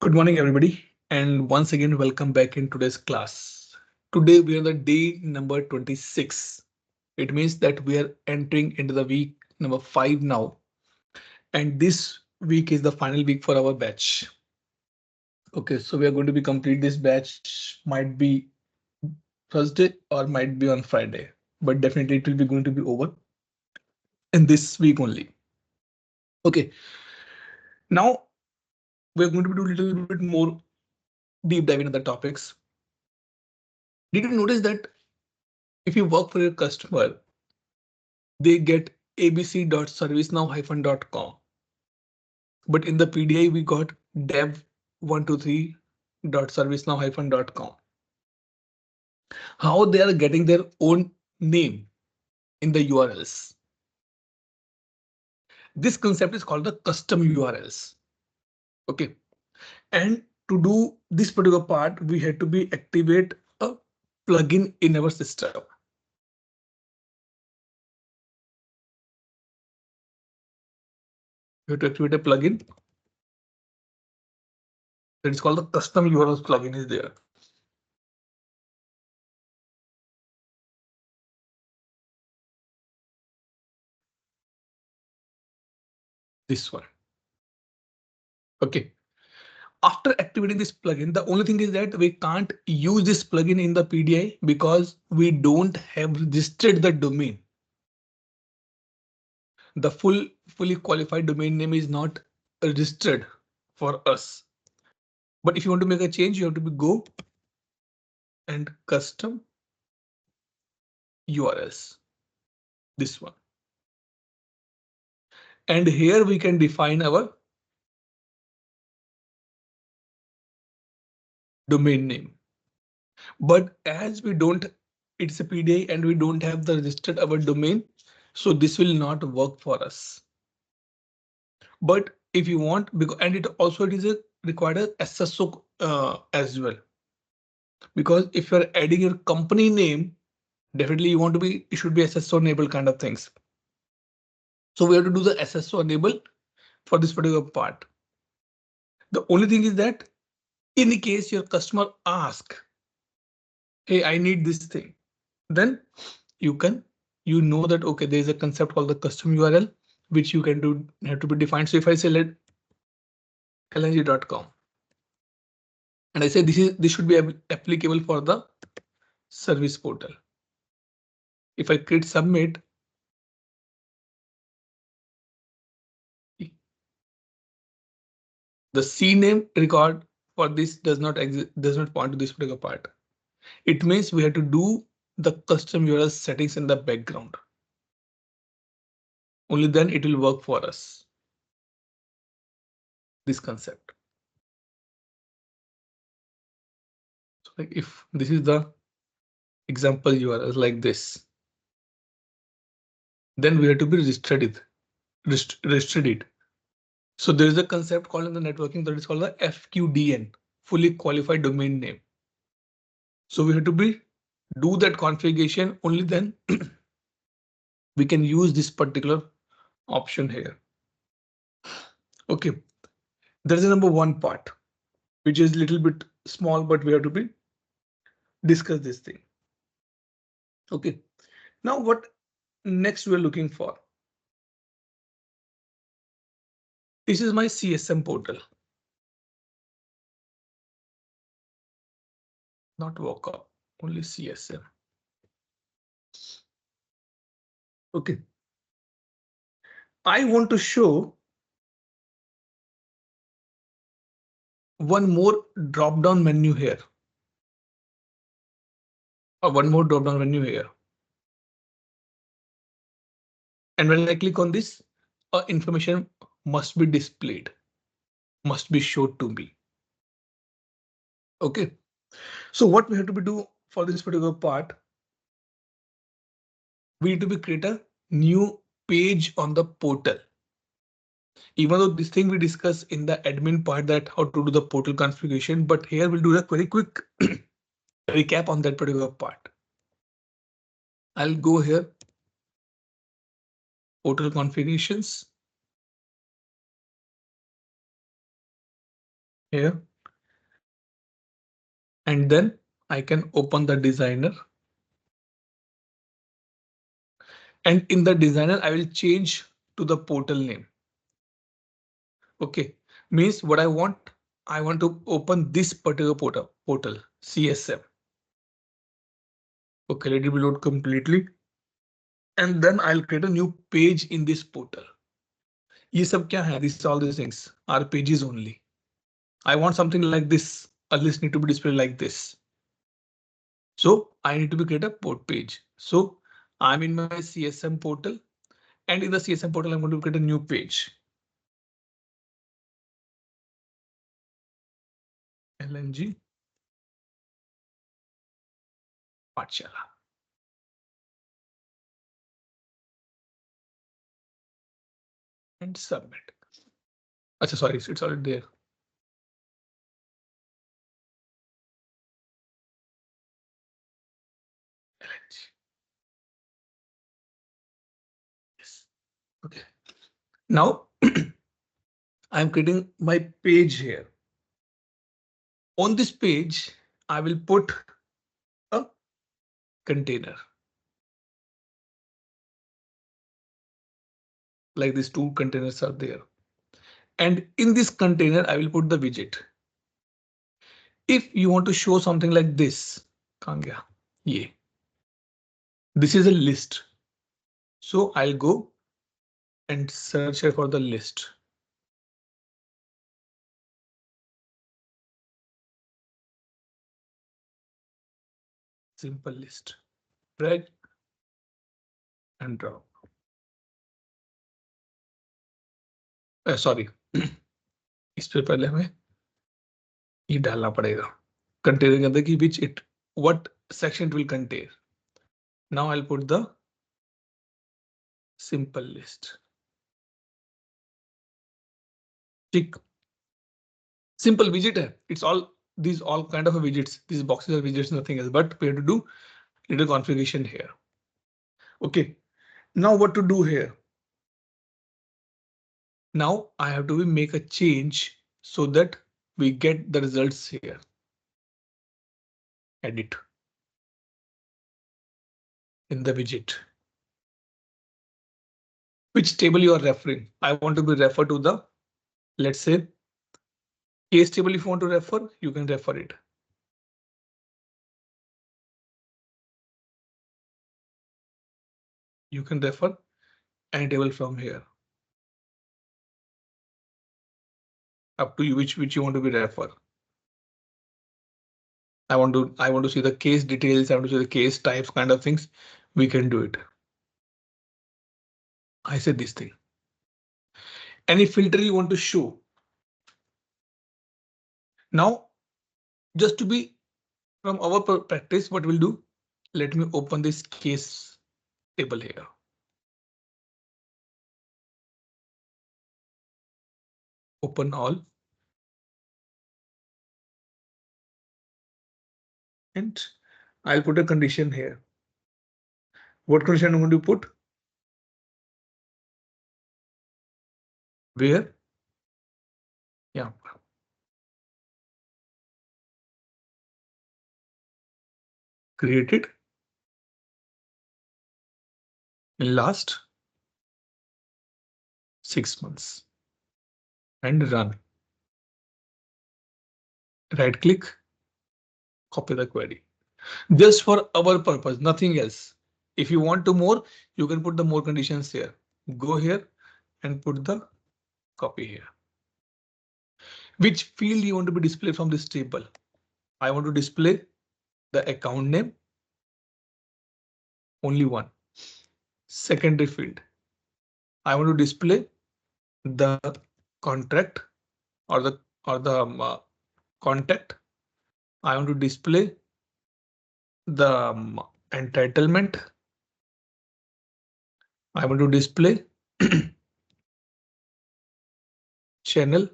Good morning, everybody, and once again, welcome back in today's class. Today, we are the day number 26. It means that we are entering into the week number 5 now, and this week is the final week for our batch. Okay, so we are going to be complete this batch, might be Thursday or might be on Friday, but definitely it will be going to be over in this week only. Okay, now we're going to do a little bit more deep dive into the topics. Did you notice that if you work for your customer, they get abc.servicenow-.com. But in the PDI, we got dev123.servicenow-.com. How they are getting their own name in the URLs. This concept is called the custom URLs. Okay. And to do this particular part, we had to be activate a plugin in our system. We have to activate a plugin. That is called the custom URLs plugin is there. This one. Okay. After activating this plugin, the only thing is that we can't use this plugin in the PDI because we don't have registered the domain. The fully qualified domain name is not registered for us. But if you want to make a change, you have to go and custom URLs. This one. And here we can define our domain name. But as we don't, it's a PDI and we don't have the registered our domain. So this will not work for us. But if you want, because and it also is a required a SSO as well. Because if you're adding your company name, definitely you want to be, it should be SSO enabled kind of things. So we have to do the SSO enable for this particular part. The only thing is that in case your customer ask, hey, I need this thing, then you know that, okay, there is a concept called the custom URL, which you can do, have to be defined. So if I say let lng.com, and I say this should be applicable for the service portal. If I create submit, the CNAME record for this does not point to this particular part. It means we have to do the custom URL settings in the background. Only then it will work for us. This concept. So like if this is the example URL like this, then we have to be registered it. So there is a concept called in the networking that is called the FQDN, fully qualified domain name. So we have to do that configuration, only then we can use this particular option here. Okay, there is a number one part, which is a little bit small, but we have to discuss this thing. Okay, now what next we're looking for? This is my CSM portal. Not walkup, only CSM. Okay. I want to show one more drop down menu here. Or one more drop down menu here. And when I click on this, information must be displayed, must be showed to me. Okay. So what we have to do for this particular part, we need to create a new page on the portal. Even though this thing we discuss in the admin part that how to do the portal configuration, but here we'll do a very quick recap on that particular part. I'll go here, portal configurations. Here, and then I can open the designer. And in the designer, I will change to the portal name. Okay, means what I want to open this particular portal CSM. Okay, let it be load completely. And then I'll create a new page in this portal. ये सब क्या है? This all these things are pages only. I want something like this. A list need to be displayed like this. So I need to be create a port page. So I'm in my CSM portal, and in the CSM portal, I'm going to create a new page. LNG Pachala. And submit. Achha, sorry, it's already there. LNG. Yes. Okay. Now I'm creating my page here. On this page, I will put a container. Like these two containers are there. And in this container, I will put the widget. If you want to show something like this, yeah, this is a list. So I'll go and search here for the list. Simple list. Drag and drop. Sorry. इस पे पहले हमें ये डालना पड़ेगा. Container के अंदर कि which it, what section it will contain. Now I'll put the simple list. Tick. Simple widget है. It's all these all kind of widgets. These boxes are widgets, nothing else. But we have to do little configuration here. Okay. Now what to do here? Now I have to make a change so that we get the results here. Edit in the widget. Which table you are referring? I want to be referred to the, let's say, case table. If you want to refer, you can refer it. You can refer any table from here. Up to you which you want to be refer. I want to see the case details. I want to see the case types, kind of things. We can do it. I said this thing. Any filter you want to show. Now, just to be from our practice, what we'll do? Let me open this case table here. Open all. And I'll put a condition here. What condition I'm going to put? Where? Yeah. Created in last 6 months and run. Right click, copy the query. Just for our purpose, nothing else. If you want to more, you can put the more conditions here. Go here and put the copy here. Which field you want to be displayed from this table? I want to display the account name. Only one. Secondary field. I want to display the contract or the contact. I want to display the entitlement. I want to display channel.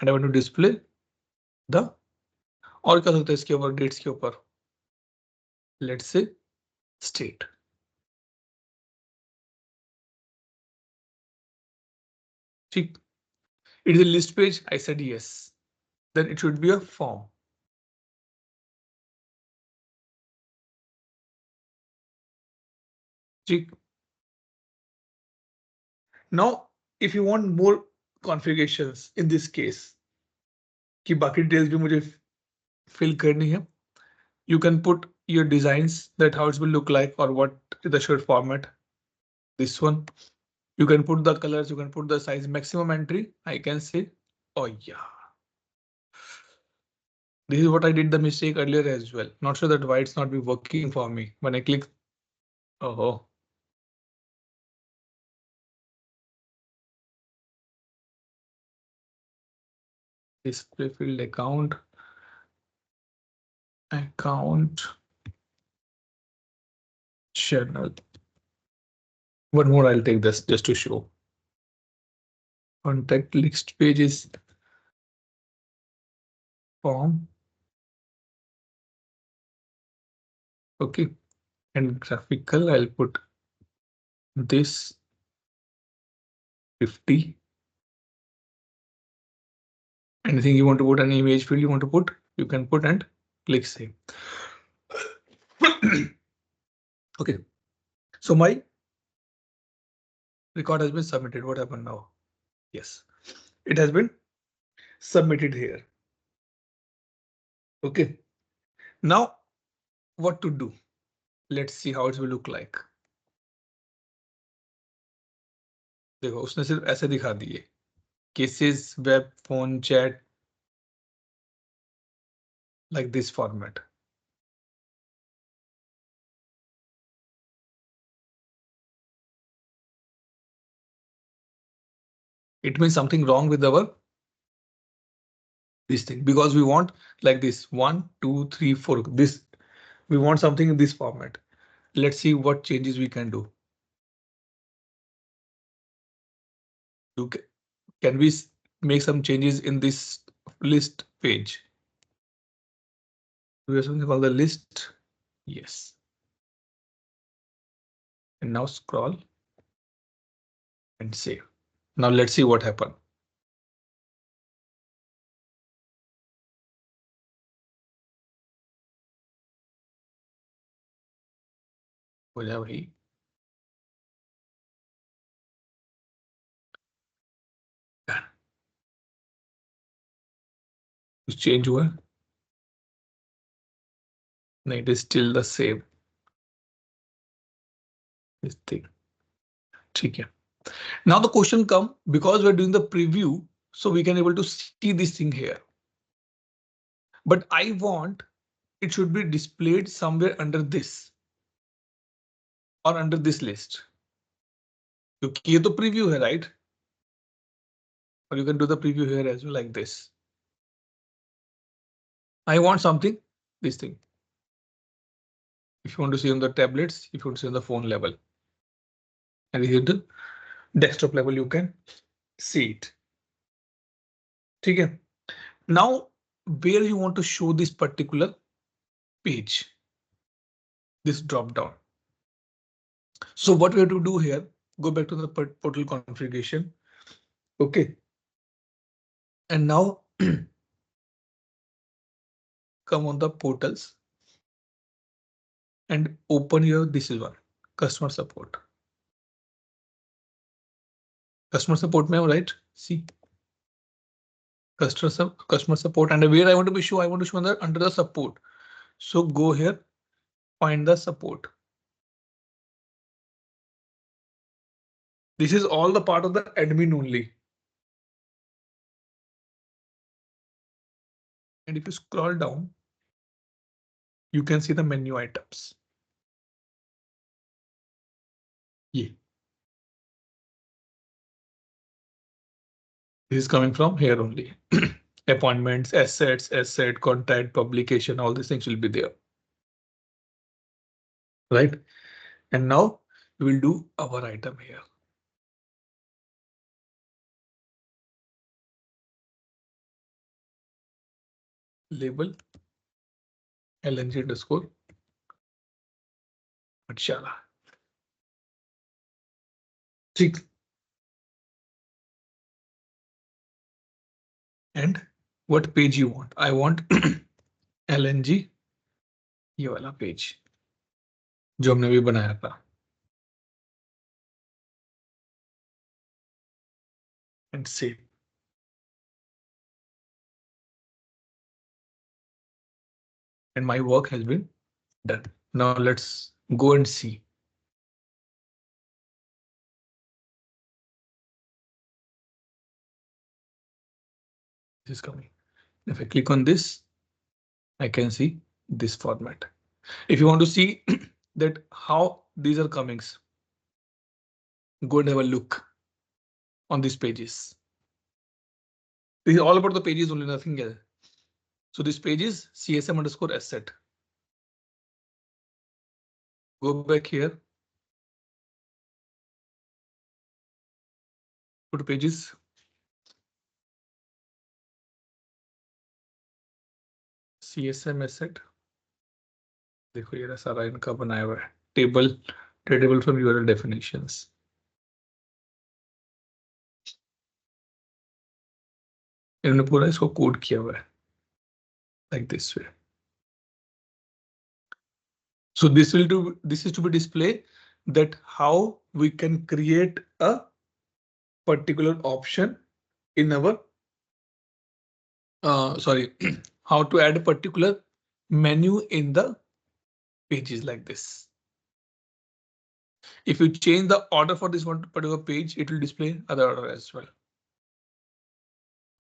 And I want to display the और क्या सकता है इसके ऊपर dates के ऊपर. Let's say state. ठीक. It is a list page. I said yes. then it should be a form. Now, if you want more configurations in this case, कि बाकी details भी मुझे fill करनी है, you can put your designs that how it will look like or what is the short format. This one, you can put the colors, you can put the size, maximum entry. I can say, oh yeah. This is what I did the mistake earlier as well. Not sure that why it's not be working for me. When I click, oh, display field account channel. One more, I'll take this just to show. Contact list pages form. Okay, and graphical, I'll put this 50. Anything you want to put, an image field you want to put, you can put and click save. Okay, so my record has been submitted. What happened now? Yes, it has been submitted here. Okay, now what to do? Let's see how it will look like. देखो उसने सिर्फ ऐसे दिखा दिए cases, web, phone, chat, like this format. It means something wrong with our this thing because we want like this 1, 2, 3, 4. This we want something in this format. Let's see what changes we can do. Can we make some changes in this list page? We have something called the list. Yes. And now scroll and save. Now let's see what happened. हो जाए भाई. कुछ change हुआ? No, it is still the same. This thing. ठीक है. Now the question come because we're doing the preview, so we can able to see this thing here. But I want it should be displayed somewhere under this or under this list. क्योंकि ये तो preview है, right? Or you can do the preview here as well like this. I want something, this thing. If you want to see on the tablets, if you want to see on the phone level. And here the desktop level, you can see it. Okay. Now, where you want to show this particular page, this drop down. So what we have to do here, go back to the portal configuration. Okay. And now come on the portals and open your, this is one, customer support. Customer support, right? See. Customer support, and where I want to be show, I want to show under the support. So go here, find the support. This is all the part of the admin only. And if you scroll down, you can see the menu items. Yeah. This is coming from here only. Appointments, assets, asset, contact, publication, all these things will be there. Right? And now we will do our item here. Label LNG underscore Pathshala. And what page you want. I want LNG ये वाला page जो हमने भी बनाया था. And save. And my work has been done. Now let's go and see. This is coming. If I click on this, I can see this format. If you want to see that how these are comings, go and have a look on these pages. This is all about the pages only, nothing else. So this page is CSM underscore asset. Go back here. Go to pages. CSM asset. देखो ये सारा इनका बनाया हुआ है table tradable from URL definitions. इन्होंने पूरा इसको कोड किया हुआ है like this way. So this is to be display that how we can create a particular option in our sorry how to add a particular menu in the pages like this. If you change the order for this one particular page, it will display other order as well.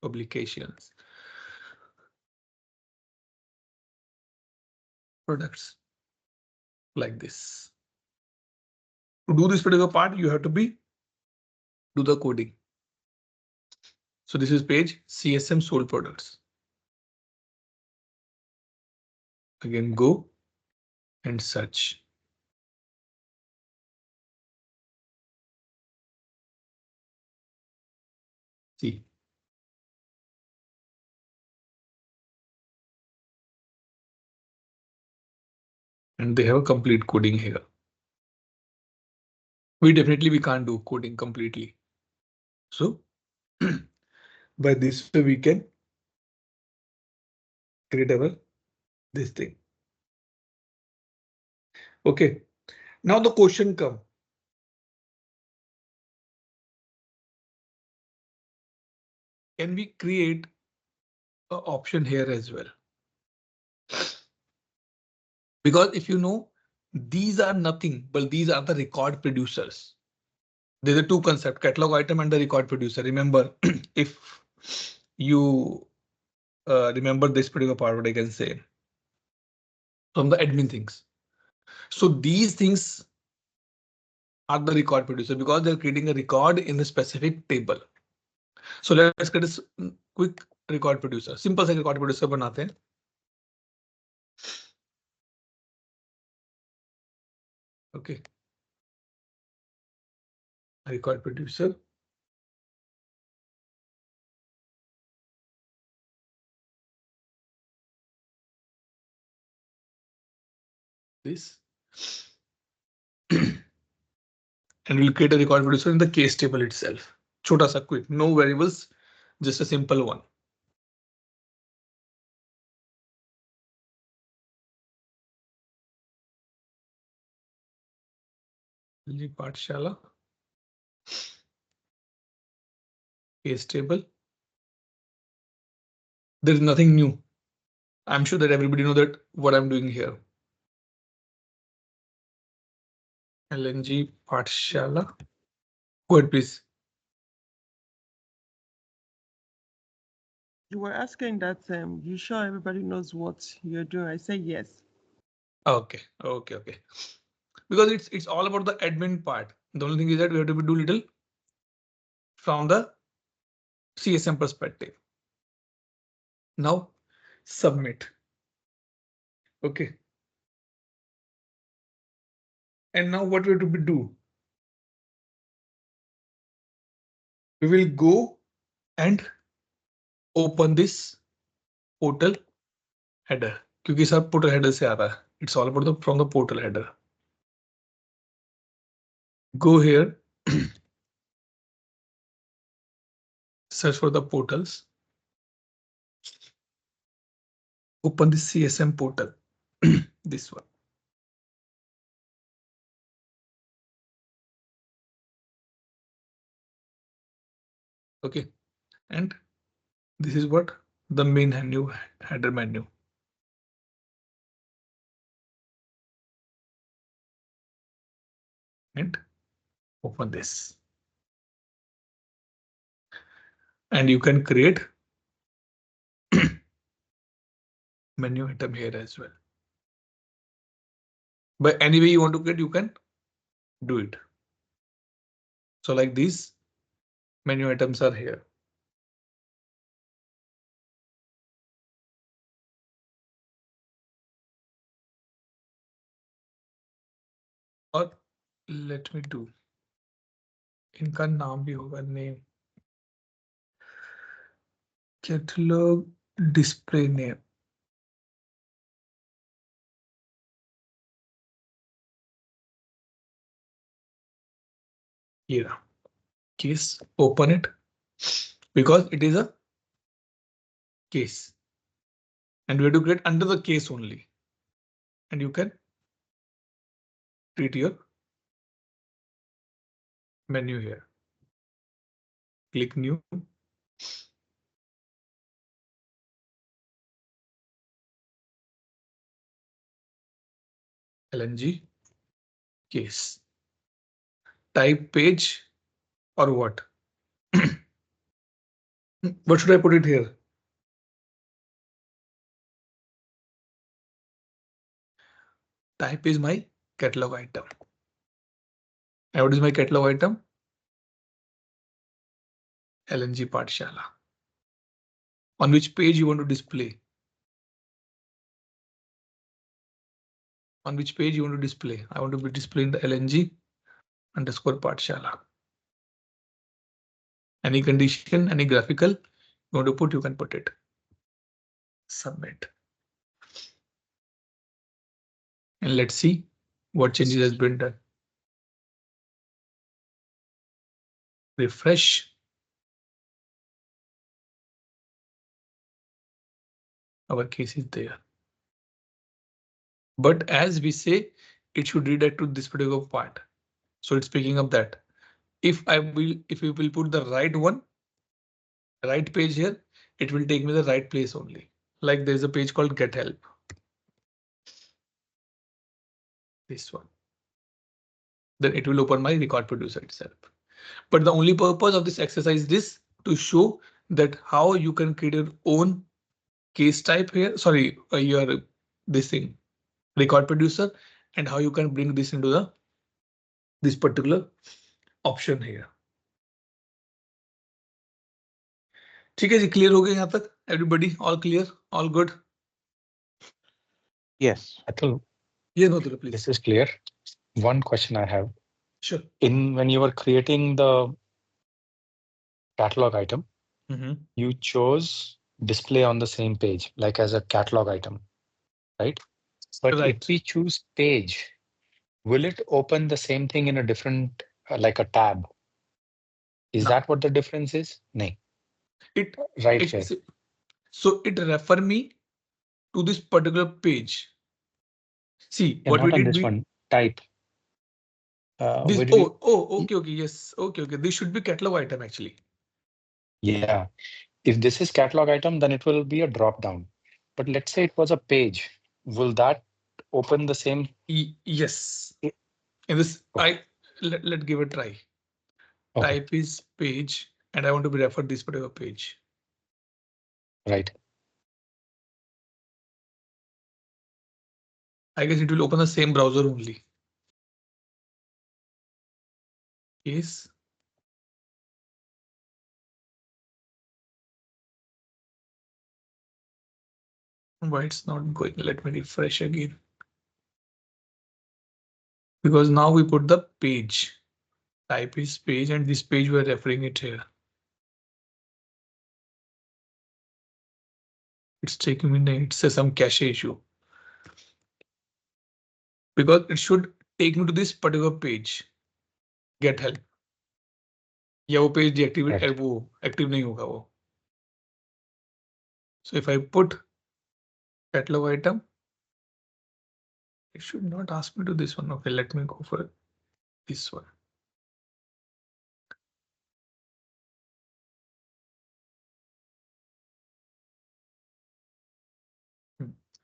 Publications, products, like this. To do this particular part, you have to do the coding. So this is page CSM sold products. Again, go and search. See. And they have a complete coding here. We can't do coding completely. So by this way we can create our this thing. Okay. Now the question come. Can we create an option here as well? Because if you know, these are nothing, but these are the record producers. There's a two concept, catalog item and the record producer. Remember, if you remember this particular part, what I can say from the admin things. So these things are the record producer because they're creating a record in a specific table. So let's get a quick record producer. Simple सा record producer बनाते हैं. Okay. Record producer. This. And we'll create a record producer in the case table itself. छोटा सा quick, no variables, just a simple one. Pathshala. Case table. There is nothing new. I'm sure that everybody knows that what I'm doing here. LNG Pathshala. Go ahead, please. You were asking that you sure everybody knows what you're doing? I say yes. Okay. Because it's all about the admin part. The only thing is that we have to do little from the CSM perspective. Now submit. Okay. And now what we have to do? We will go and open this portal header. क्योंकि सब portal header से आ रहा है. It's all about from the portal header. Go here. Search for the portals. open the CSM portal. This one. Okay, and this is what the main menu, header menu. And open this. And you can create menu item here as well. But anyway you want to create, you can do it. So like these menu items are here. और let me do. इनका नाम भी होगा name. Catalog display name. Here. Case, open it because it is a case. And we have to create under the case only. And you can create your menu here. Click new. LNG case. Type page or what? What should I put it here? Type is my catalog item. And what is my catalog item? LNG Pathshala. On which page you want to display? On which page you want to display? I want to be displaying the LNG underscore Pathshala. Any condition, any graphical you want to put, you can put it. Submit. And let's see what changes has been done. Refresh. Our case is there. But as we say, it should redirect to this particular part. So it's picking up that. If we will put the right one, right page here, it will take me the right place only. Like there's a page called Get Help. This one. Then it will open my record producer itself. But the only purpose of this exercise is to show that how you can create your own case type here. Sorry, your this thing record producer and how you can bring this into the this particular option here. ठीक है जी, clear हो गया यहाँ तक? Everybody all clear, all good? Yes, Atul, Yes, Madhur, please. this is clear. One question I have. Sure. When you were creating the catalog item, you chose display on the same page, like as a catalog item, right? But Right. if we choose page, will it open the same thing in a different, like a tab? Is No. that what the difference is? No. It Right it, here. so it refer me to this particular page. See Yeah, what we not on did. this one. Type. This where did okay, yes, okay. This should be catalog item actually. Yeah. If this is catalog item, then it will be a drop down. But let's say it was a page. Will that open the same? Yes. In this, Okay. let give a try. Okay. Type is page, and I want to be referred this particular page. Right. I guess it will open the same browser only. Yes. Why it's not going? Let me refresh again. Because now we put the page. Type is page, and this page we're referring it here. It's taking me, it says some cache issue. Because it should take me to this particular page. Get help. या वो page deactivate Right. वो active नहीं होगा वो. So if I put catalog item. It should not ask me to this one. Okay, let me go for this one.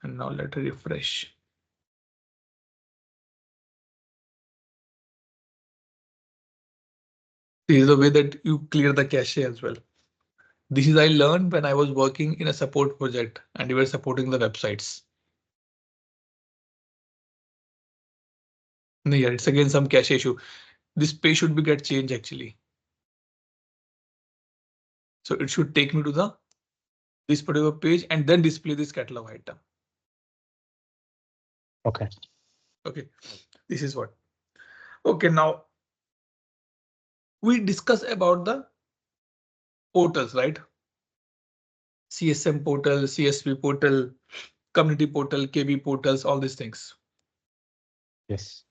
And now let me refresh. This is the way that you clear the cache as well. This is I learned when I was working in a support project and we were supporting the websites. No, yeah, it's again some cache issue. This page should be get changed actually. So it should take me to the this particular page and then display this catalog item. Okay. Okay, this is what. Okay, now we discuss about the portals, right? CSM portal, CSV portal, community portal, KB portals, all these things. Yes.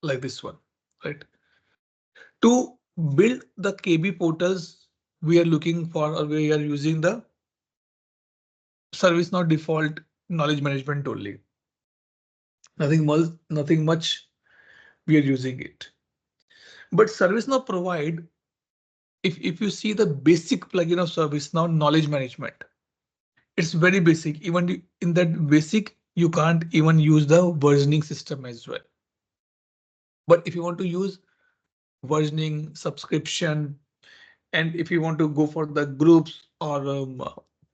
Like this one, right? To build the KB portals, we are looking for or we are using the ServiceNow default knowledge management only. Nothing much we are using it. But ServiceNow provide, if you see the basic plugin of ServiceNow knowledge management, it's very basic. Even in that basic, you can't even use the versioning system as well. But if you want to use versioning, subscription, and if you want to go for the groups or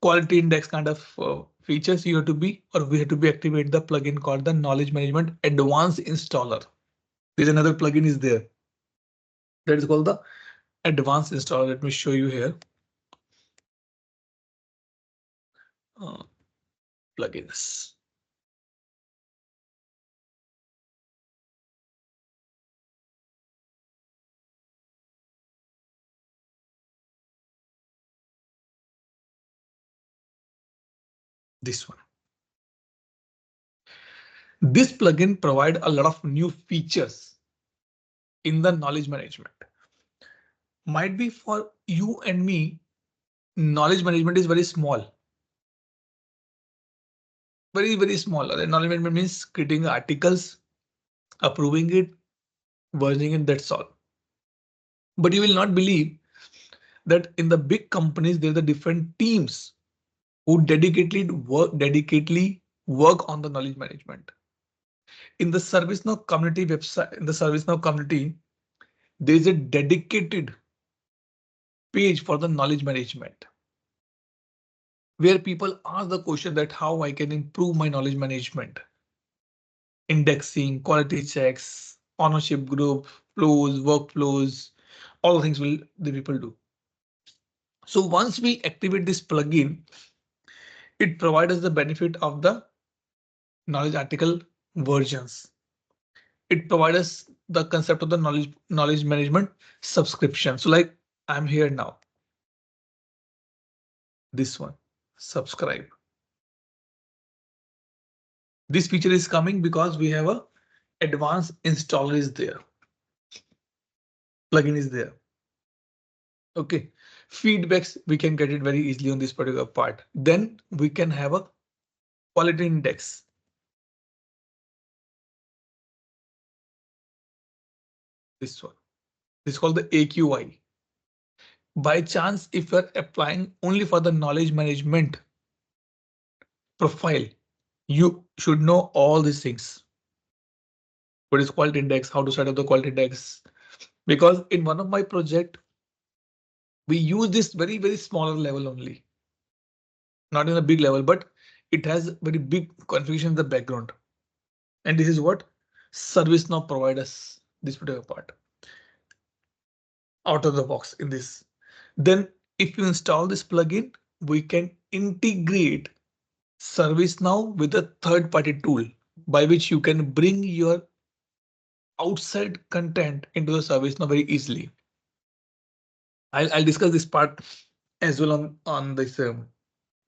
quality index kind of features, you have to be or we have to be activate the plugin called the knowledge management advanced installer. There's another plugin is there that is called the advanced installer. Let me show you here. Plugins. This one. This plugin provide a lot of new features in the knowledge management. Might be for you and me, knowledge management is very small. Very small. The knowledge management means creating articles, approving it, versioning it, that's all. But you will not believe that in the big companies, there are the different teams who dedicatedly work on the knowledge management. In the ServiceNow community website, in the ServiceNow community, there is a dedicated page for the knowledge management where people ask the question that how I can improve my knowledge management, indexing, quality checks, ownership group, flows, workflows, all things will the people do. So once we activate this plugin, it provides us the benefit of the knowledge article versions. It provides us the concept of the knowledge management subscription. So like I'm here now. This one, subscribe. This feature is coming because we have a advanced installer is there. Plugin is there. Okay, feedbacks we can get it very easily on this particular part. Then we can have a quality index. This one. This is called the AQI. By chance, if you're applying only for the knowledge management profile, you should know all these things. What is quality index? How to set up the quality index? Because in one of my project, we use this very smaller level only. Not in a big level, but it has very big configuration in the background. And this is what ServiceNow provide us this particular part out of the box in this. Then if you install this plugin, we can integrate ServiceNow with a third-party tool by which you can bring your outside content into the ServiceNow very easily. I'll discuss this part as well on this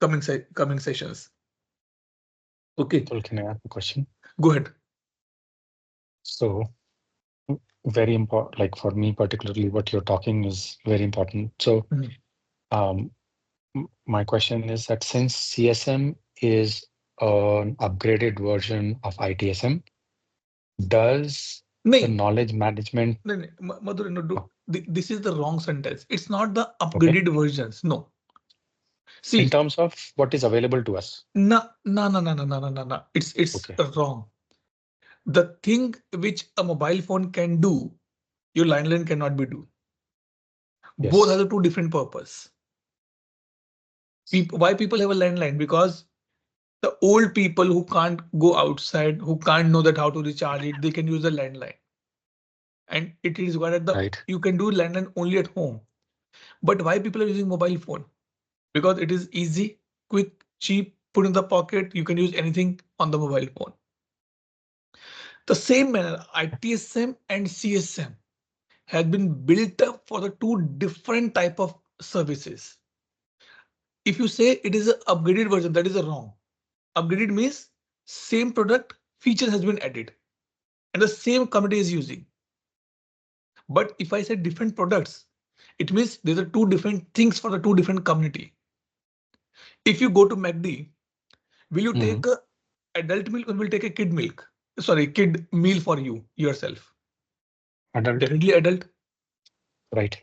coming sessions. Okay. Can I ask a question? Go ahead. So very important, like for me particularly, what you're talking is very important. So my question is that since CSM is an upgraded version of ITSM, does the नहीं, knowledge management? नहीं, Madhur, no, Oh, this is the wrong sentence. It's not the okay. upgraded versions. No. In See, terms of what is available to us. no. It's Okay. wrong. The thing which a mobile phone can do, your landline cannot be do. Both have Yes. the two different purpose. Why people have a landline? Because the old people who can't go outside, who can't know that how to recharge it, they can use the landline. And it is what at the Right. you can do landline only at home. But why people are using mobile phone? Because it is easy, quick, cheap, put in the pocket. You can use anything on the mobile phone. The same manner, ITSM and CSM has been built up for the two different type of services. If you say it is an upgraded version, that is a wrong. Upgraded means same product feature has been added and the same community is using. But if I say different products, it means these are two different things for the two different community. If you go to MACD, will you Mhm. take a adult milk or will take a kid milk? Sorry, kid meal for you yourself. Adult. Definitely adult. Right.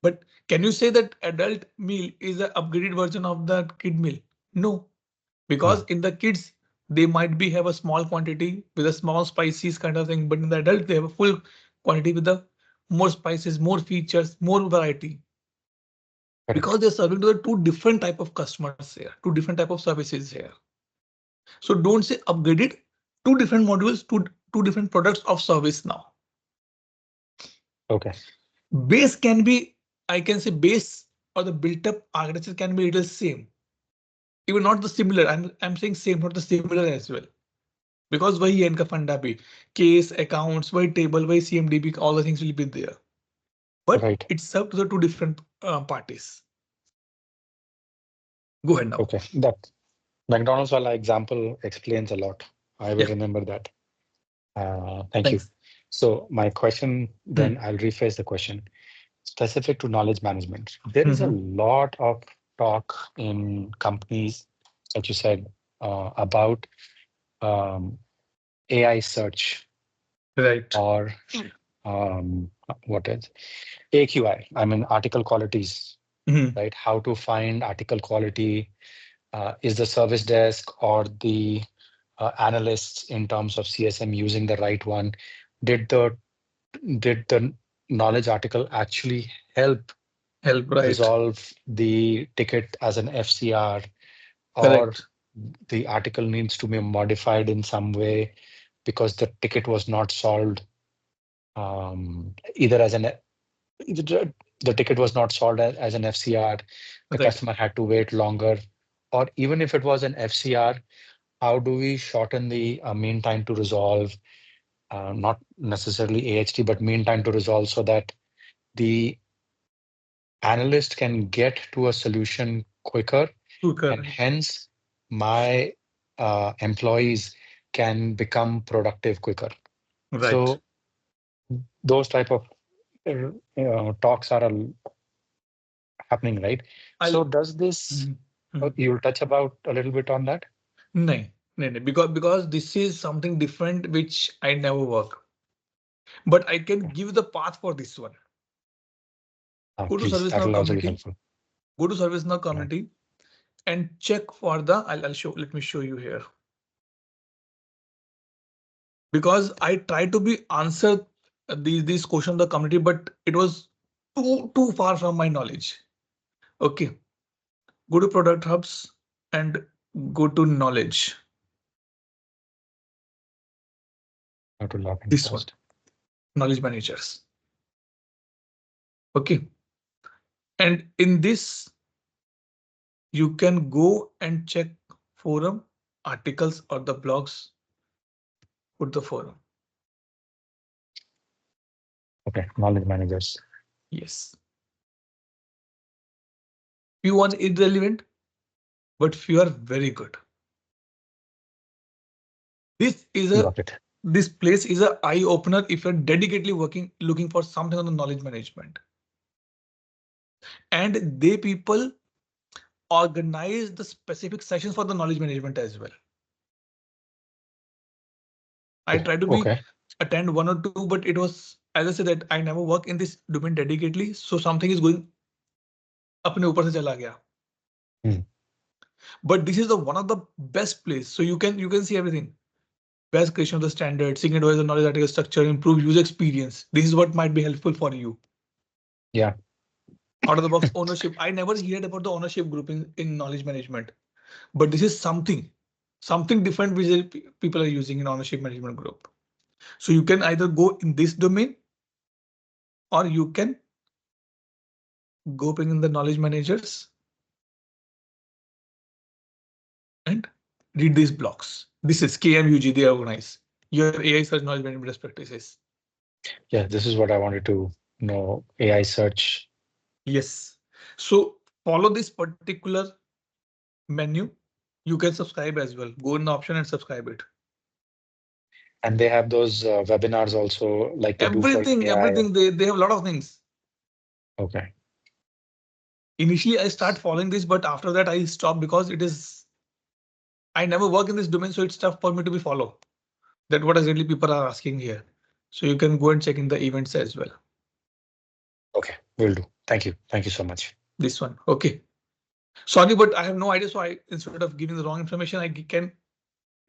But can you say that adult meal is an upgraded version of the kid meal? No, because No. in the kids they might be have a small quantity with a small spices kind of thing, but in the adult they have a full quantity with the more spices, more features, more variety. Correct. Because they're serving to the two different type of customers here, two different type of services here. So don't say upgraded, two different modules, two different products of service now. Okay. Base can be, I can say base or the built up architecture can be little same. Even not the similar, I'm saying same, not the similar as well. Because वही है इनका फंडा भी, case, accounts, वही table, वही CMDB, all the things will be there. But Right. it's served to the two different parties. Go ahead now. Okay. That McDonald's wala example explains a lot. I will Yeah, remember that. Thank you. thanks. So my question, Hmm. then I'll rephrase the question. Specific to knowledge management, there is a Mhm. lot of talk in companies, like you said, about um, AI search Right. or what is AQI? I mean, article qualities, Mhm. right? How to find article quality. Is the service desk or the analysts in terms of CSM using the right one? Did the did the knowledge article actually help Help, right. resolve the ticket as an FCR, or Correct. the article needs to be modified in some way because the ticket was not solved, either as an the ticket was not solved as an FCR, the Right. customer had to wait longer, or even if it was an FCR, how do we shorten the mean time to resolve, not necessarily AHT, but mean time to resolve, so that the analyst can get to a solution quicker, and Correct. hence my employees can become productive quicker. Right. So those type of talks are happening, right? I'll. So does this, Mhm. Mhm. you'll touch about a little bit on that? No, no, because this is something different which I never work. But I can give the path for this one. Go to Please, that ServiceNow will also be community. helpful. Go to ServiceNow Right. community and check for the. I'll show. Let me show you here. Because I try to be answer these questions in the community, but it was too far from my knowledge. Okay, go to product hubs and go to knowledge. How to log in This one, first. knowledge managers. Okay, and in this you can go and check forum articles or the blogs. Put the forum. Okay, knowledge managers. Yes, few are irrelevant, but few are very good. This is a Got it. this place is a eye opener if you're dedicatedly working looking for something on the knowledge management. And they people organize the specific sessions for the knowledge management as well. I try to be Okay. attend one or two, but it was, as I said, that I never work in this domain dedicatedly. So something is going अपने ऊपर से चला गया. Hmm. But this is the one of the best place. So you can see everything. Best creation of the standard, seeking advice on knowledge article structure, improve user experience. This is what might be helpful for you. Yeah. Out of the box ownership. I never heard about the ownership group in knowledge management, but this is something different which people are using in ownership management group. So you can either go in this domain or you can go bring in the knowledge managers and read these blocks. This is KMUG, they organize your AI search knowledge management best practices. Yeah, this is what I wanted to know. AI search. Yes. So follow this particular menu. You can subscribe as well. Go in the option and subscribe it. And they have those webinars also, like they do for AI. Everything. They have a lot of things. Okay. Initially, I start following this, but after that, I stop because it is. I never work in this domain, so it's tough for me to be follow. That's what exactly people are asking here. So you can go and check in the events as well. Okay, will do. Thank you. Thank you so much. This one. Okay. Sorry, but I have no idea. So instead of giving the wrong information, I can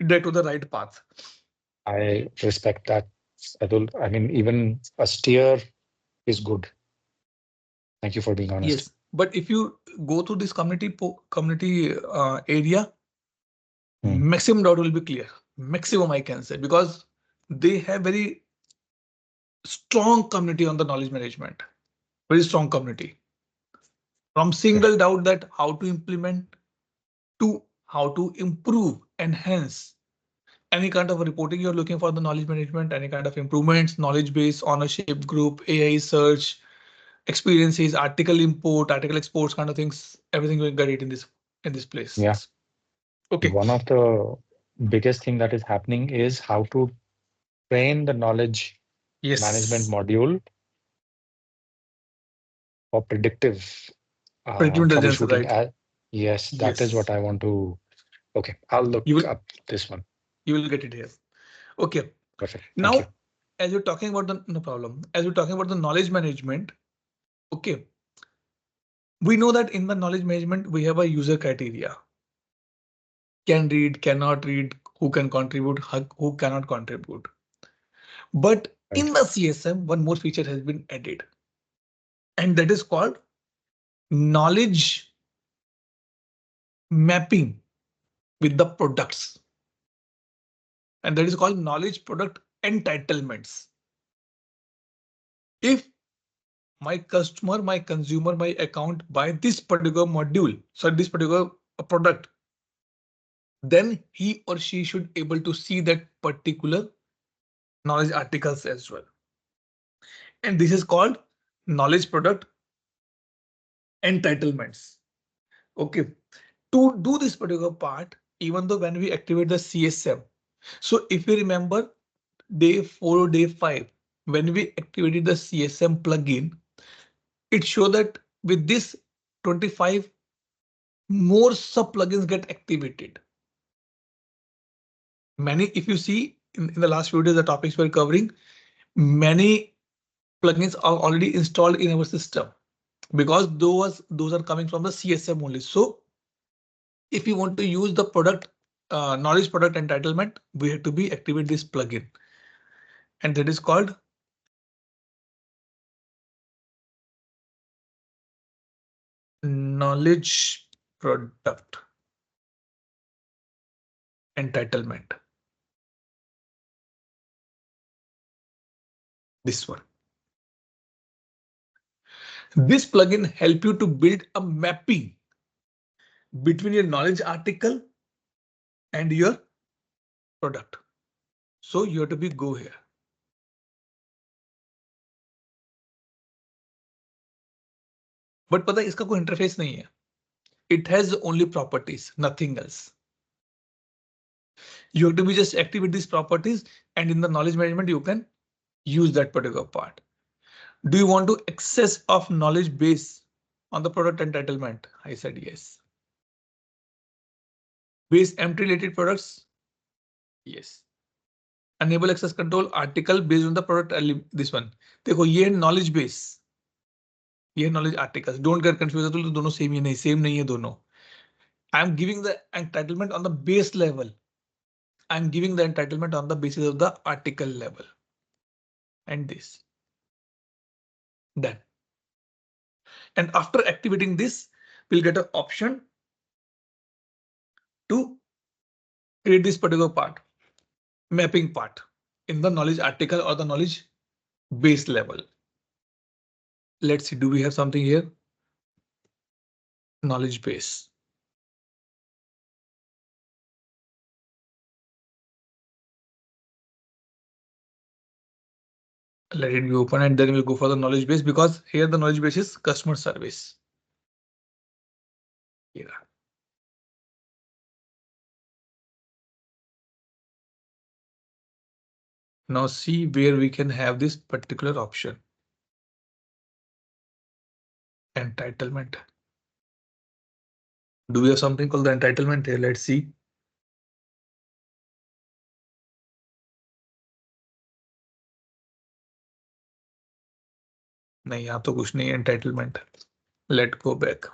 direct to the right path. I respect that. I mean, even a steer is good. Thank you for being honest. Yes, but if you go through this community area, maximum doubt will be clear. Maximum I can say, because they have very strong community on the knowledge management. Very strong community. From single doubt that how to implement to how to improve, enhance any kind of reporting you're looking for the knowledge management, any kind of improvements, knowledge base, ownership group, AI search, experiences, article import, article exports, kind of things. Everything will get it in this place. Yeah. Okay. One of the biggest thing that is happening is how to train the knowledge management module for predictive Predictive intelligence, troubleshooting. right? Yes, that is what Yes. I want to. Okay, I'll look You will up this one. you will get it here. Okay. Perfect. Thank you. Now, as you're talking about the no problem, as we're talking about the knowledge management, okay. We know that in the knowledge management, we have a user criteria. Can read, cannot read, who can contribute, who cannot contribute. But Right. in the CSM, one more feature has been added, and that is called knowledge mapping with the products. And that is called knowledge product entitlements. If my customer, my consumer, my account buy this particular module, so this particular product, then he or she should able to see that particular knowledge articles as well. And this is called knowledge product entitlements. Okay. To do this particular part, even though when we activate the CSM, so if you remember day 4 or day 5, when we activated the CSM plugin, it showed that with this 25 more sub plugins get activated. Many, if you see in the last few days, the topics we're covering, many plugins are already installed in our system because those are coming from the CSM only. So if you want to use the product knowledge product entitlement, we have to be activate this plugin, and that is called knowledge product entitlement. This one. This plugin help you to build a mapping between your knowledge article and your product. So you have to be go here. But पता है इसका कोई interface नहीं है. It has only properties, nothing else. You have to be just activate these properties, and in the knowledge management you can use that particular part. Do you want to access of knowledge base on the product entitlement? I said yes. Base empty related products? Yes. enable access control article based on the product. This one देखो ये knowledge base, ये knowledge articles. Don't get confused. तो दोनों same ही नहीं, same नहीं है दोनों. I'm giving the entitlement on the base level. I'm giving the entitlement on the basis of the article level. And this. Then. And after activating this, we'll get an option to create this particular part, mapping part in the knowledge article or the knowledge base level. Let's see, do we have something here? Knowledge base. Let it be open and then we'll go for the knowledge base because here the knowledge base is customer service. Yeah. Now see where we can have this particular option. Entitlement. Do we have something called the entitlement here? Let's see. नहीं यहाँ तो कुछ नहीं है entitlement. Let go back.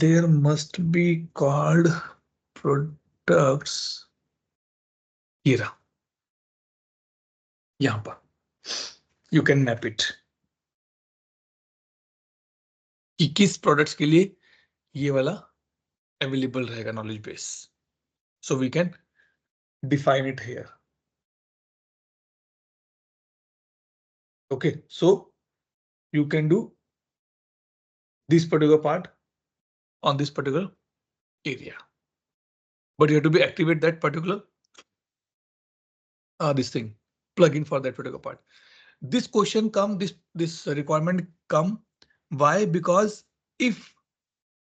There must be called products. Here. यहाँ पर. You can map it. कि किस products के लिए ये वाला available रहेगा knowledge base. So we can define it here. Okay, so you can do this particular part on this particular area, but you have to be activate that particular this thing plugin for that particular part. This question come, this requirement come. Why? Because if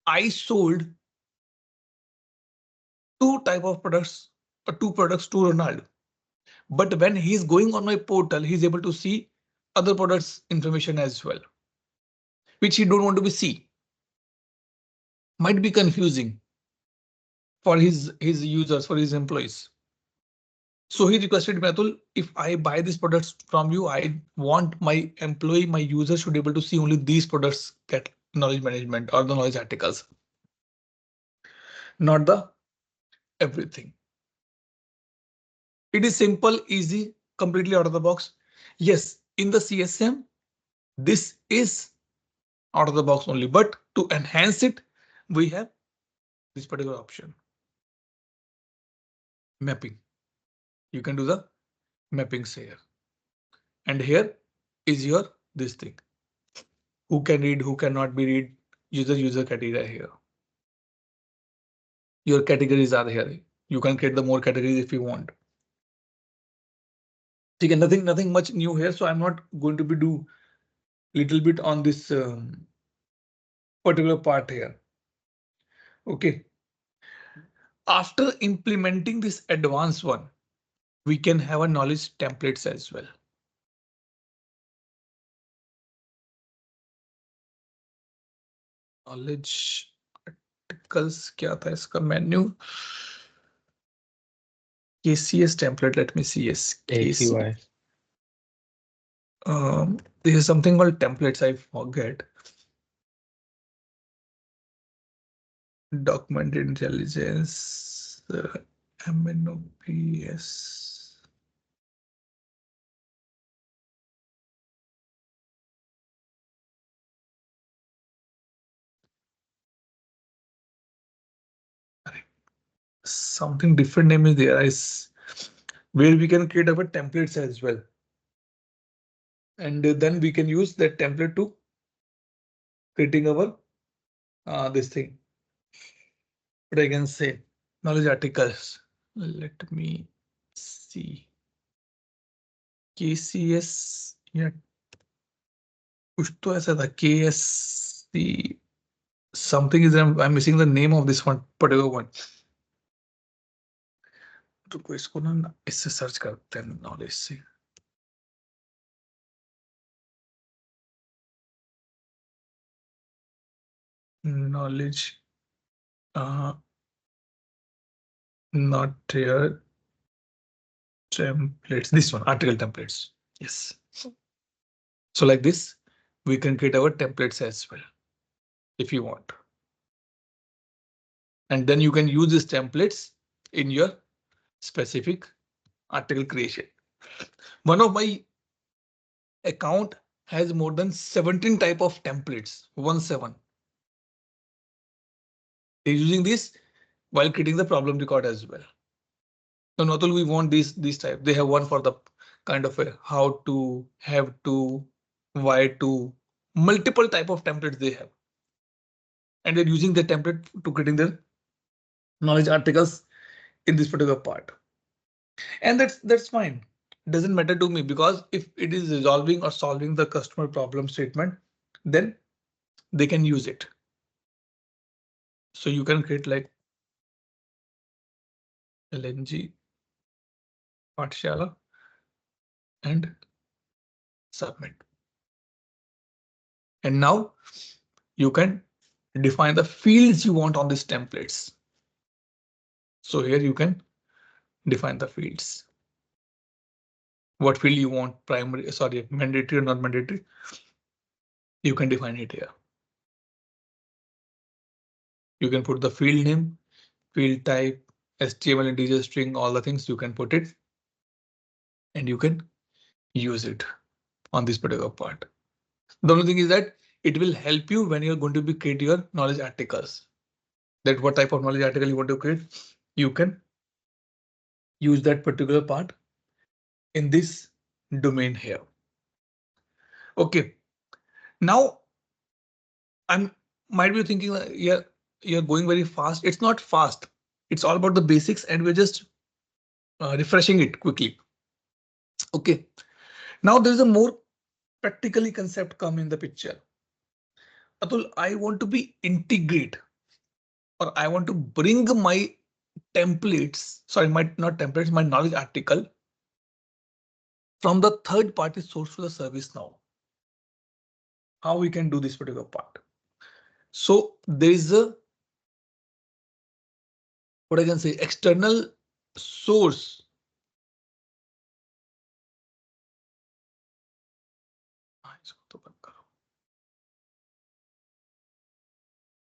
I sold two type of products or two products to Ronaldo, but when he's going on my portal, he's able to see other products information as well, which he don't want to be see. Might be confusing for his users, for his employees. So he requested Matul, if I buy these products from you, I want my employee, my user should be able to see only these products get knowledge management or the knowledge articles, not the everything. It is simple, easy, completely out of the box. Yes, in the CSM, this is out of the box only, but to enhance it, we have this particular option. Mapping. You can do the mappings here. And here is your this thing. Who can read, who cannot be read, user criteria here. Your categories are here. You can create the more categories if you want. Okay, nothing much new here, so I'm not going to be do little bit on this particular part here. Okay. After implementing this advanced one, we can have a knowledge templates as well. Knowledge articles क्या था इसका menu? KCS template. Let me see. Yes, AQI. This is something called templates. I forget. Document intelligence, MNOPS. Something different name is there. Where we can create our templates as well. And then we can use that template to creating our this thing. But I can say knowledge articles. Let me see. KCS. Yeah. कुछ तो ऐसा था KSC. Something is I'm missing the name of this one particular one. तो इसको ना इससे search करते हैं नॉलेज से. Knowledge Not here. Templates. This one, article templates. Yes. So like this, we can create our templates as well if you want. And then you can use these templates in your specific article creation. One of my account has more than 17 type of templates. 17. They're using this while creating the problem record as well. So not only we want these type, they have one for the kind of a how to, have to, why to, multiple type of templates they have. And they're using the template to creating their knowledge articles in this particular part. And that's fine. Doesn't matter to me because if it is resolving or solving the customer problem statement, then they can use it. So you can create like LNG Pathshala and submit. And now you can define the fields you want on these templates. So here you can define the fields. What field you want, primary, sorry, mandatory or not mandatory. You can define it here. You can put the field name, field type, HTML integer string, all the things you can put it. And you can use it on this particular part. The only thing is that it will help you when you're going to be create your knowledge articles. That what type of knowledge article you want to create, you can use that particular part in this domain here. OK, now I'm might be thinking that you're going very fast. It's not fast. It's all about the basics and we're just refreshing it quickly. OK, now there's a more practically concept come in the picture. Atul, I want to be integrate or I want to bring my templates, sorry, not templates, my knowledge article from the third party source to the service now. How we can do this particular part? So there is a what I can say external source.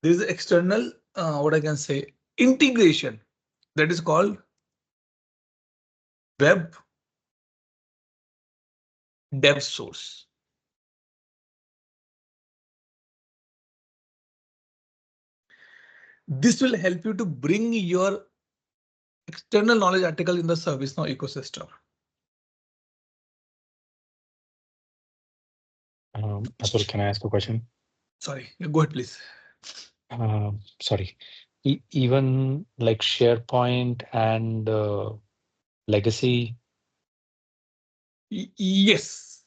There is an external what I can say integration that is called web dev source. This will help you to bring your external knowledge article in the ServiceNow ecosystem. Atul, can I ask a question? Sorry, go ahead, please. Sorry, even like SharePoint and legacy. Yes.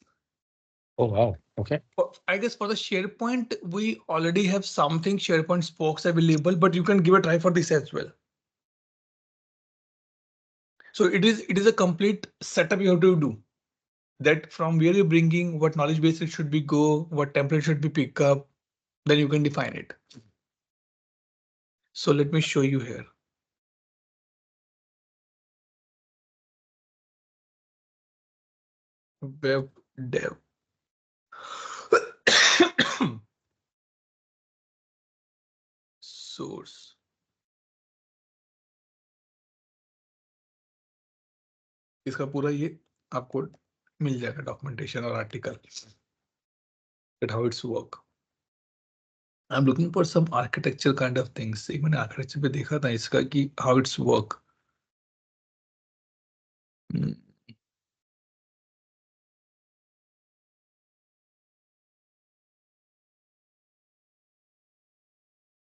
Oh, wow. OK. I guess for the SharePoint, we already have something SharePoint spokes available, but you can give a try for this as well. So it is a complete setup you have to do. That from where you're bringing, what knowledge base it should be go, what template should be pick up, then you can define it. So let me show you here. Web dev. Source. इसका पूरा ये आपको मिल जाएगा documentation और article that how it's work. I'm looking for some architecture kind of things. एक मैंने architecture पे देखा था इसका कि how it's work.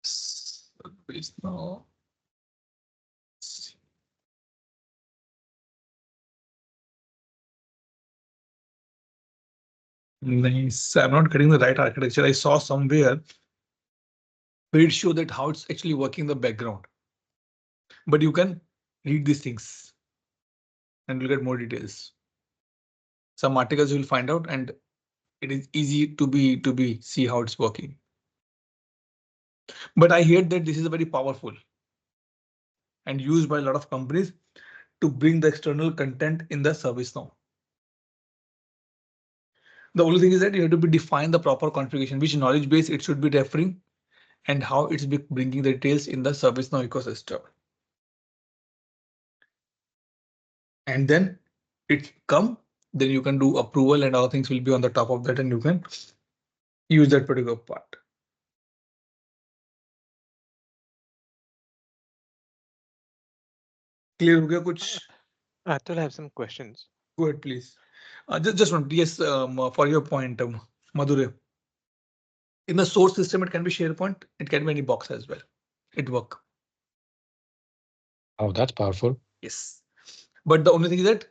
Service now. Nice. I'm not getting the right architecture. I saw somewhere where it show that how it's actually working in the background. But you can read these things and you'll get more details. Some articles you'll find out and it is easy to be see how it's working. But I hear that this is very powerful. and used by a lot of companies to bring the external content in the service now. The only thing is that you have to be define the proper configuration, which knowledge base it should be referring, and how it's bringing the details in the ServiceNow ecosystem. And then it come, then you can do approval and other things will be on the top of that, and you can use that particular part. Clear हो गया कुछ? I still have some questions. Go ahead, please. Just one. Yes, for your point, Madhuri. In the source system, it can be SharePoint. It can be any box as well. It work. Oh, that's powerful. Yes, but the only thing is that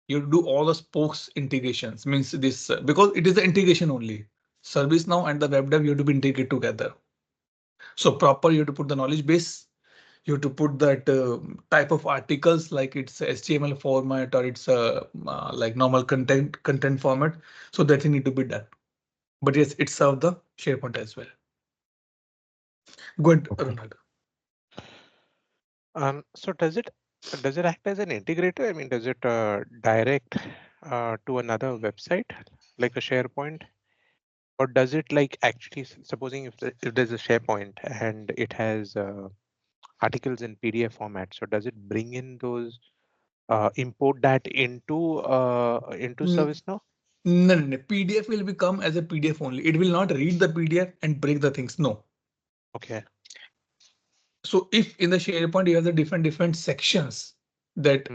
you do all the spokes integrations. Means this because it is the integration only. ServiceNow and the WebDAV you have to be integrated together. So proper, you have to put the knowledge base. You have to put that type of articles like it's HTML format or it's like normal content format. So that thing need to be done. But yes, it serves the SharePoint as well. Go ahead, Okay. Ronald. So does it act as an integrator? I mean, does it direct to another website like a SharePoint, or does it like actually supposing if there's a SharePoint and it has articles in PDF format, so does it bring in those import that into ServiceNow? No. PDF will become as a PDF only. It will not read the PDF and break the things. No. Okay. So if in the SharePoint you have the different sections that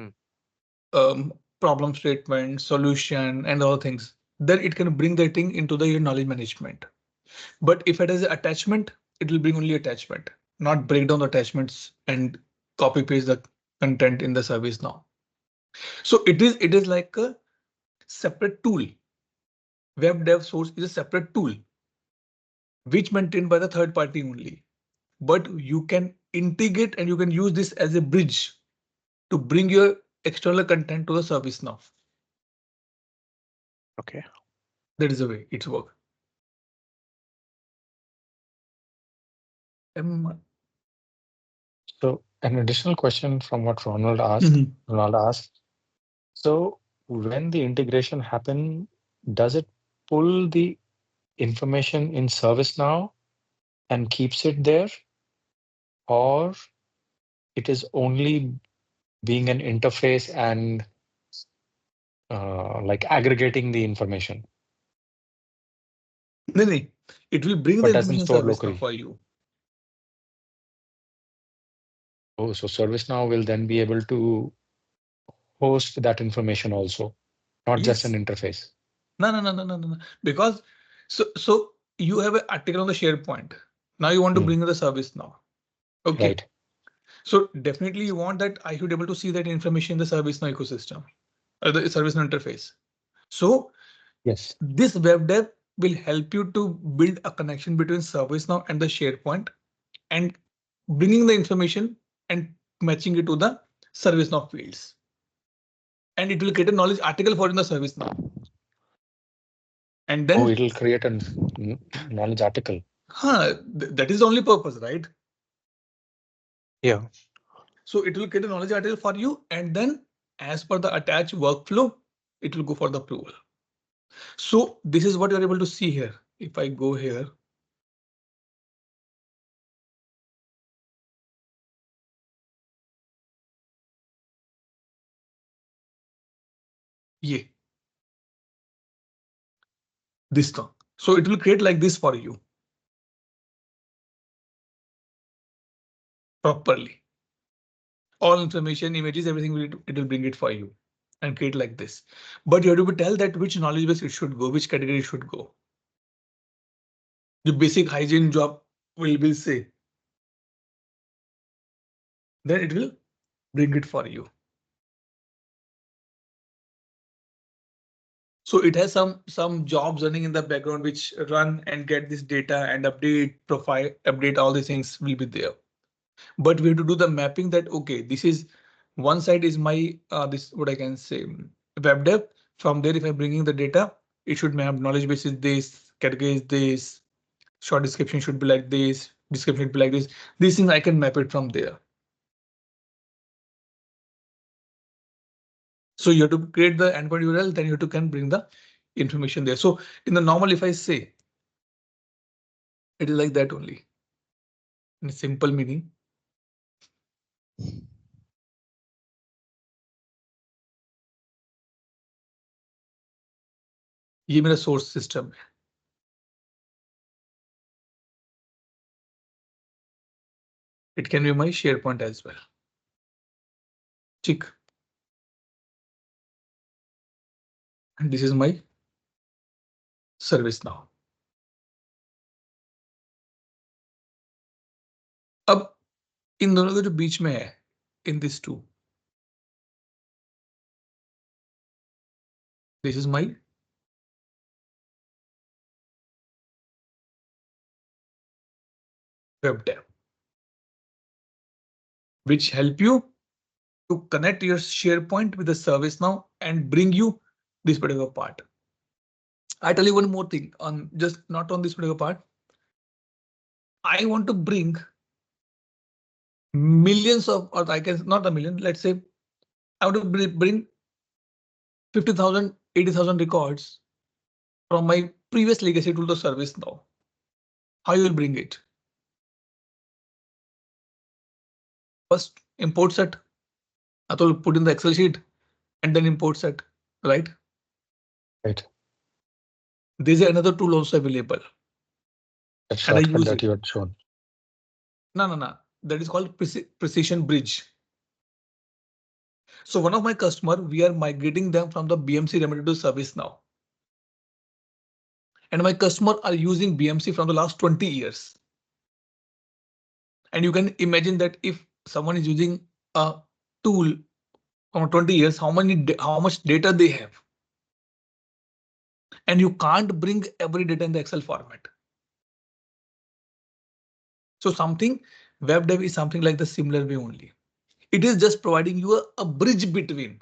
problem statement, solution, and all things, then it can bring the thing into the your knowledge management. But if it has an attachment, it will bring only attachment, not break down the attachments and copy paste the content in the service now. So it is like a separate tool. WebDAV source is a separate tool which maintained by the third party only. But you can integrate and you can use this as a bridge to bring your external content to the service now. Okay. That is the way it's work. So an additional question from what Ronald asked. Ronald asked, so when the integration happen, does it pull the information in ServiceNow and keeps it there, or it is only being an interface and like aggregating the information? No, it will bring But the doesn't information store service now locally. for you. Oh, so ServiceNow will then be able to host that information also, not just an interface. No. Because so you have an article on the SharePoint. Now you want to bring in the service now. Okay. Right. So definitely you want that I should be able to see that information in the ServiceNow ecosystem, or the ServiceNow interface. So yes, this WebDAV will help you to build a connection between ServiceNow and the SharePoint and bringing the information and matching it to the ServiceNow fields. And it will create a knowledge article for in the ServiceNow. And then it'll create a knowledge article. That is the only purpose, right? Yeah. So it will create a knowledge article for you, and then as per the attached workflow, it will go for the approval. So this is what you're able to see here. If I go here. Yeah. This one. So it will create like this for you. Properly. All information, images, everything it will bring it for you and create like this. But you have to tell that which knowledge base it should go, which category it should go. The basic hygiene job will be say. Then it will bring it for you. So it has some jobs running in the background which run and get this data and update profile, update all these things will be there. But we have to do the mapping that okay, this is one side is my this what I can say WebDAV. From there, if I'm bringing the data, it should map knowledge base is this, category is this, short description should be like this, description should be like this. These things I can map it from there. So you have to create the endpoint URL, then you can bring the information there. So in the normal, if I say it is like that only in simple meaning. ये मेरा source system है. It can be my SharePoint as well. Check. And this is my service now. अब इन दोनों के जो बीच में है, in this two, this is my WebDAV, which help you to connect your SharePoint with the service now and bring you this particular part. I tell you one more thing on just not on this particular part. I want to bring millions of, or I can not a million, let's say I want to bring 50,000, 80,000 records from my previous legacy to the service now. How you will bring it? First import set. I will put in the Excel sheet and then import set, right? Right. There's another tool also available. That And I shortcut use that it. you had shown. No. That is called Precision Bridge. So one of my customer, we are migrating them from the BMC remedy to service now. And my customer are using BMC from the last 20 years. And you can imagine that if someone is using a tool from 20 years, how much data they have. And you can't bring every data in the Excel format. So WebDAV is something like the similar way only. It is just providing you a bridge between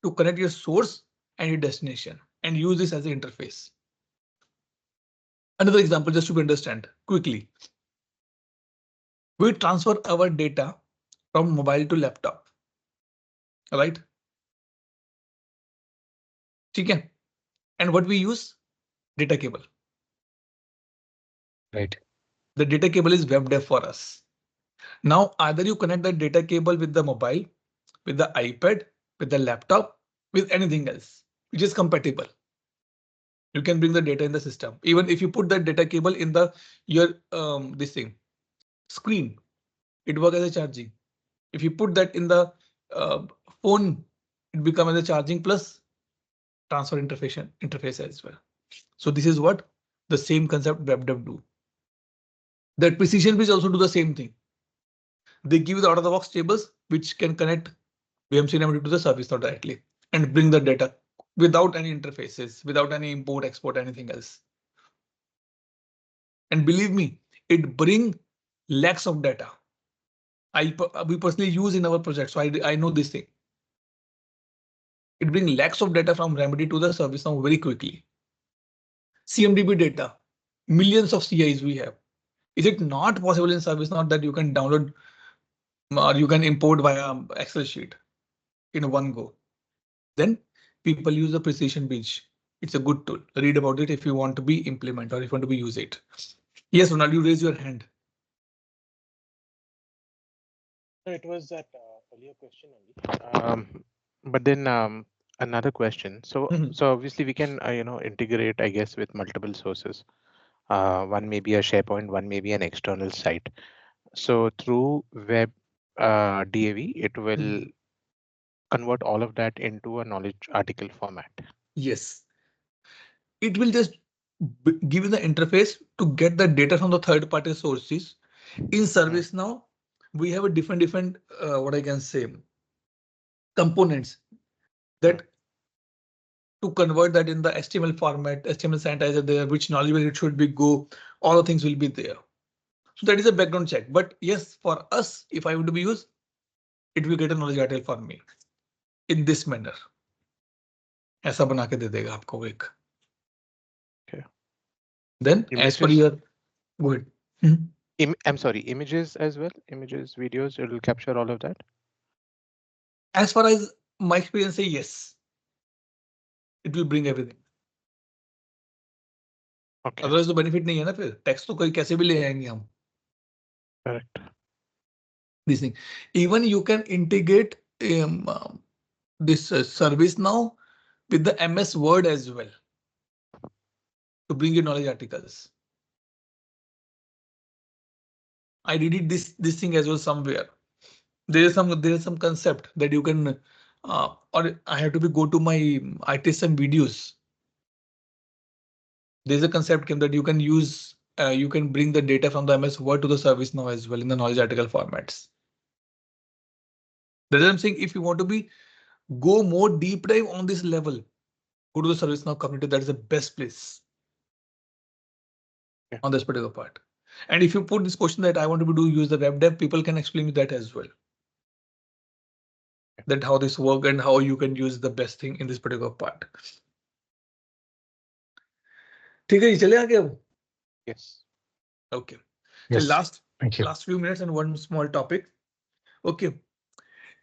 to connect your source and your destination and use this as an interface. Another example, just to understand quickly. We transfer our data from mobile to laptop. Right? Okay. And what we use? Data cable. Right. The data cable is WebDAV for us. Now, either you connect the data cable with the mobile, with the iPad, with the laptop, with anything else, which is compatible. You can bring the data in the system. Even if you put that data cable in your this thing screen, it works as a charging. If you put that in the phone, it becomes as a charging plus transfer interface as well. So this is what the same concept WebDAV do. That Precision Bridge also do the same thing. They give you the out-of-the-box tables which can connect BMC remedy to the service now directly and bring the data without any interfaces, without any import, export, anything else. And believe me, it bring lakhs of data. We personally use in our project, so I know this thing. It brings lakhs of data from remedy to the service now very quickly. CMDB data, millions of CIs we have. Is it not possible in ServiceNow that you can download or you can import via Excel sheet in one go? Then people use the Precision Bridge. It's a good tool. Read about it if you want to be implement or if you want to be use it. Yes, Ronald, you raise your hand. It was that earlier question only. But then another question. So obviously we can integrate, I guess, with multiple sources. One may be a SharePoint, one may be an external site. So through WebDAV, it will convert all of that into a knowledge article format. Yes. It will just give you the interface to get the data from the third-party sources. In ServiceNow, we have a different what I can say components that to convert that in the HTML format, HTML sanitizer there, which knowledge base it should be go, all the things will be there. So that is a background check. But yes, for us, if I want to be used, it will get a knowledge article for me in this manner. ऐसा बना के दे देगा आपको एक. Okay. Then as per your go ahead. I'm sorry, images as well, images, videos, it will capture all of that. As far as my experience say, yes, it will bring everything. Okay. Otherwise तो benefit नहीं है ना फिर tax तो कोई कैसे भी ले आएंगे हम. Correct. This thing. Even you can integrate this service now with the MS Word as well to bring your knowledge articles. I did it this thing as well somewhere. There is some concept that you can or I have to go to my ITSM videos. There's a concept came that you can use you can bring the data from the MS Word to the service now as well in the knowledge article formats. That is I'm saying if you want to go more deep dive on this level, go to the ServiceNow community. That is the best place on this particular part. And if you put this question that I want to use the WebDAV, people can explain you that as well. That how this work and how you can use the best thing in this particular part. ठीक है जी चले आगे अब. Yes. Okay. Yes. So last few minutes and one small topic. Okay.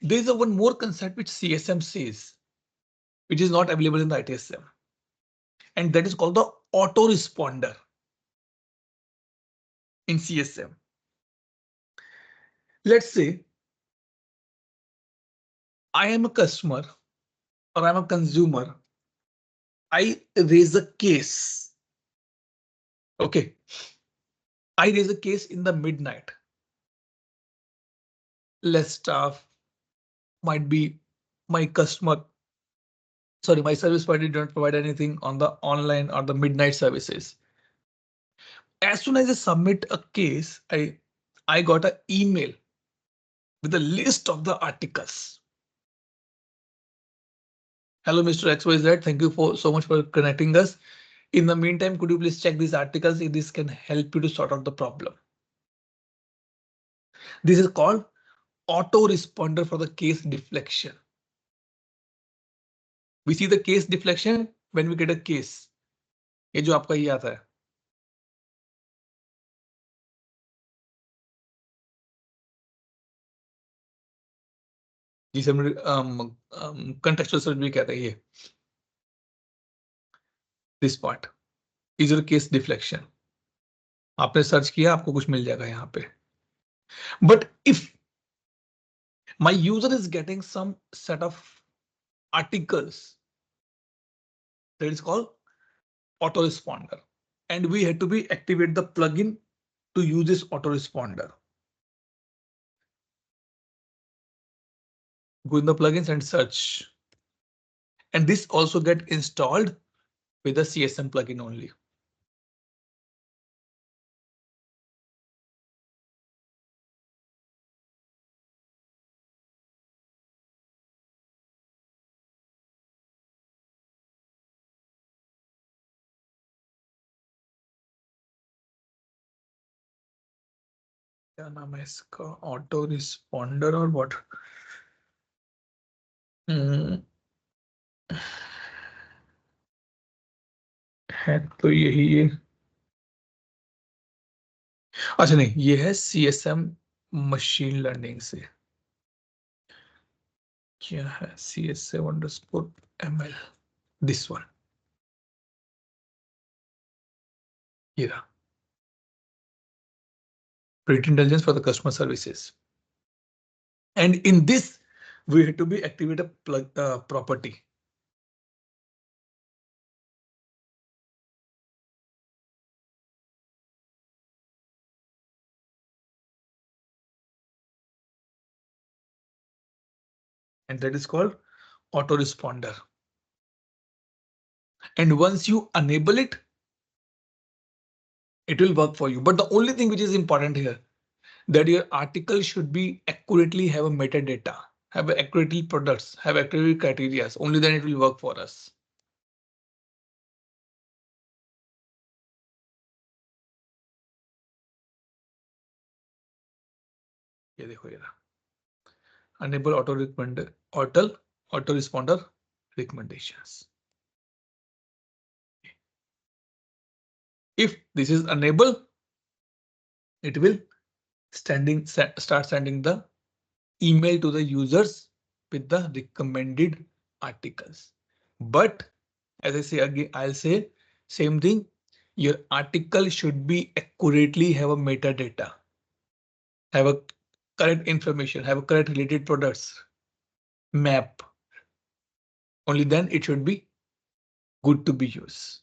There is one more concept which CSM says, which is not available in the ITSM. And that is called the autoresponder in CSM. Let's say I am a customer or I'm a consumer. I raise a case. Okay. I raise a case in the midnight. Less staff might be my customer. Sorry, my service provider don't provide anything on the online or the midnight services. As soon as I submit a case, I got an email with a list of the articles. Hello, Mr. XYZ. Thank you so much for connecting us. In the meantime, could you please check these articles if this can help you to sort out the problem? This is called autoresponder for the case deflection. We see the case deflection when we get a case. ये जो आपका ये आता है. जिसे हम contextual search भी कहते हैं ये. This part is your case deflection. आपने सर्च किया आपको कुछ मिल जाएगा यहाँ पे. But if my user is getting some set of articles, that is called autoresponder, and we had to activate the plugin to use this autoresponder. Go in the plugins and search, and this also get installed with the CSM plugin only. क्या नाम है इसका auto responder और what है तो यही है. अच्छा नहीं ये है CSM मशीन लर्निंग से. क्या है CSM_ML this one. ये रहा. Threat intelligence for the customer services. And in this, we had to activate a plug property. And that is called autoresponder. And once you enable it, it will work for you. But the only thing which is important here, that your article should be accurately have a metadata, have accurately products, have accurately criteria. Only then it will work for us. ये देखो ये रहा. Enable autoresponder recommendations. If this is enabled, it will start sending the email to the users with the recommended articles. But as I say again, I'll say same thing. Your article should be accurately have a metadata, have a correct information, have a correct related products map. Only then it should be good to be used.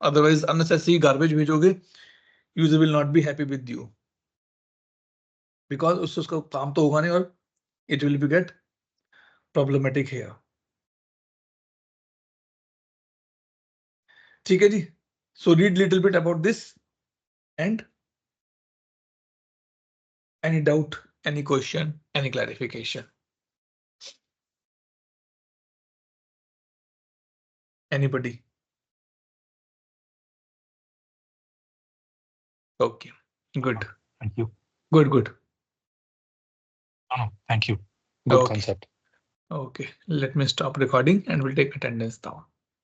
Otherwise, unnecessary garbage भेजोगे, user will not be happy with you. Because उसका काम तो होगा नहीं और it will be get problematic here. ठीक है जी. So read little bit about this and any doubt, any question, any clarification. Anybody? Okay, good. Thank you. Good. No, thank you. Good Okay. concept. Okay, let me stop recording and we'll take attendance down.